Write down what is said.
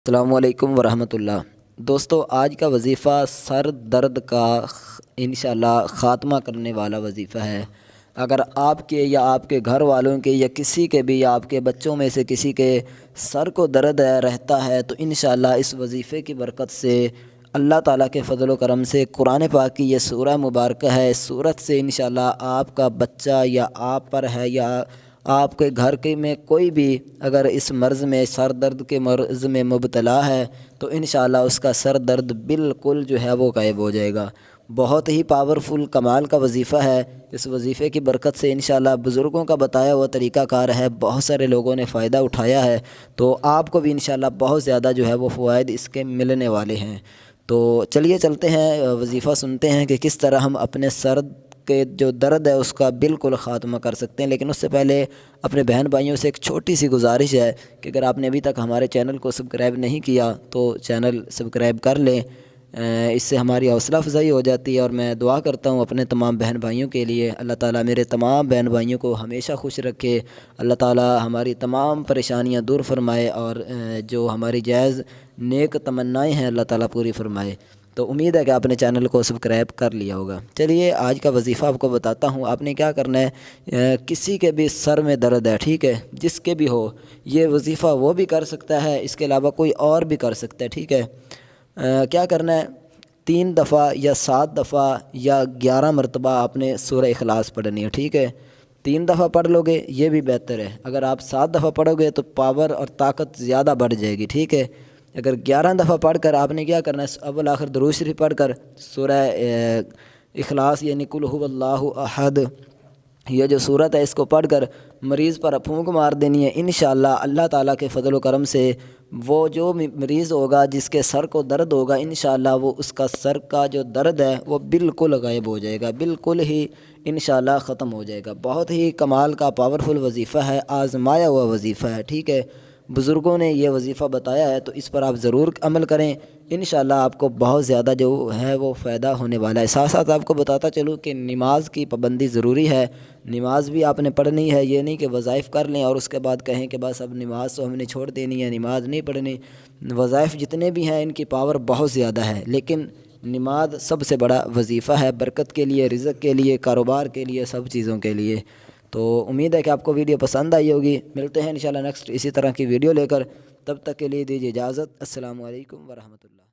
السلام علیکم ورحمۃ اللہ۔ دوستو، آج کا وظیفہ سر درد کا انشاءاللہ خاتمہ کرنے والا وظیفہ ہے۔ اگر آپ کے یا آپ کے گھر والوں کے یا کسی کے بھی یا آپ کے بچوں میں سے کسی کے سر کو درد رہتا ہے تو انشاءاللہ اس وظیفے کی برکت سے اللہ تعالیٰ کے فضل و کرم سے قرآن پاک کی یہ سورہ مبارکہ ہے، اس سورت سے انشاءاللہ آپ کا بچہ یا آپ پر ہے یا آپ کے گھر کے میں کوئی بھی اگر اس مرض میں سر درد کے مرض میں مبتلا ہے تو انشاءاللہ اس کا سر درد بالکل جو ہے وہ غائب ہو جائے گا۔ بہت ہی پاورفل کمال کا وظیفہ ہے۔ اس وظیفے کی برکت سے انشاءاللہ بزرگوں کا بتایا ہوا طریقہ کار ہے، بہت سارے لوگوں نے فائدہ اٹھایا ہے، تو آپ کو بھی انشاءاللہ بہت زیادہ جو ہے وہ فوائد اس کے ملنے والے ہیں۔ تو چلیے چلتے ہیں، وظیفہ سنتے ہیں کہ کس طرح ہم اپنے سر کے جو درد ہے اس کا بالکل خاتمہ کر سکتے ہیں۔ لیکن اس سے پہلے اپنے بہن بھائیوں سے ایک چھوٹی سی گزارش ہے کہ اگر آپ نے ابھی تک ہمارے چینل کو سبسکرائب نہیں کیا تو چینل سبسکرائب کر لیں، اس سے ہماری حوصلہ افزائی ہو جاتی ہے۔ اور میں دعا کرتا ہوں اپنے تمام بہن بھائیوں کے لیے، اللہ تعالیٰ میرے تمام بہن بھائیوں کو ہمیشہ خوش رکھے، اللہ تعالیٰ ہماری تمام پریشانیاں دور فرمائے اور جو ہماری جائز نیک تمنائیں ہیں اللہ تعالیٰ پوری فرمائے۔ تو امید ہے کہ آپ نے چینل کو سبسکرائب کر لیا ہوگا۔ چلیے آج کا وظیفہ آپ کو بتاتا ہوں۔ آپ نے کیا کرنا ہے، کسی کے بھی سر میں درد ہے، ٹھیک ہے، جس کے بھی ہو، یہ وظیفہ وہ بھی کر سکتا ہے، اس کے علاوہ کوئی اور بھی کر سکتا ہے، ٹھیک ہے۔ کیا کرنا ہے، 3 دفعہ یا 7 دفعہ یا 11 مرتبہ آپ نے سورہ اخلاص پڑھنی ہے، ٹھیک ہے۔ 3 دفعہ پڑھ لو گے یہ بھی بہتر ہے، اگر آپ 7 دفعہ پڑھو گے تو پاور اور طاقت زیادہ بڑھ جائے گی، ٹھیک ہے۔ اگر 11 دفعہ پڑھ کر آپ نے کیا کرنا ہے، اول آخر درود شریف پڑھ کر سورہ اخلاص یعنی قل هو اللہ احد، یہ جو صورت ہے اس کو پڑھ کر مریض پر پھونک مار دینی ہے۔ انشاءاللہ اللہ تعالیٰ کے فضل و کرم سے وہ جو مریض ہوگا جس کے سر کو درد ہوگا انشاءاللہ وہ اس کا سر کا جو درد ہے وہ بالکل غائب ہو جائے گا، بالکل ہی انشاءاللہ ختم ہو جائے گا۔ بہت ہی کمال کا پاورفل وظیفہ ہے، آزمایا ہوا وظیفہ ہے، ٹھیک ہے۔ بزرگوں نے یہ وظیفہ بتایا ہے تو اس پر آپ ضرور عمل کریں، انشاءاللہ آپ کو بہت زیادہ جو ہے وہ فائدہ ہونے والا ہے۔ ساتھ ساتھ آپ کو بتاتا چلوں کہ نماز کی پابندی ضروری ہے، نماز بھی آپ نے پڑھنی ہے، یہ نہیں کہ وظائف کر لیں اور اس کے بعد کہیں کہ بس اب نماز تو ہم نے چھوڑ دینی ہے، نماز نہیں پڑھنی۔ وظائف جتنے بھی ہیں ان کی پاور بہت زیادہ ہے، لیکن نماز سب سے بڑا وظیفہ ہے، برکت کے لیے، رزق کے لیے، کاروبار کے لیے، سب چیزوں کے لیے۔ تو امید ہے کہ آپ کو ویڈیو پسند آئی ہوگی، ملتے ہیں انشاءاللہ نیکسٹ اسی طرح کی ویڈیو لے کر، تب تک کے لیے دیجیے اجازت۔ السلام علیکم ورحمۃ اللہ۔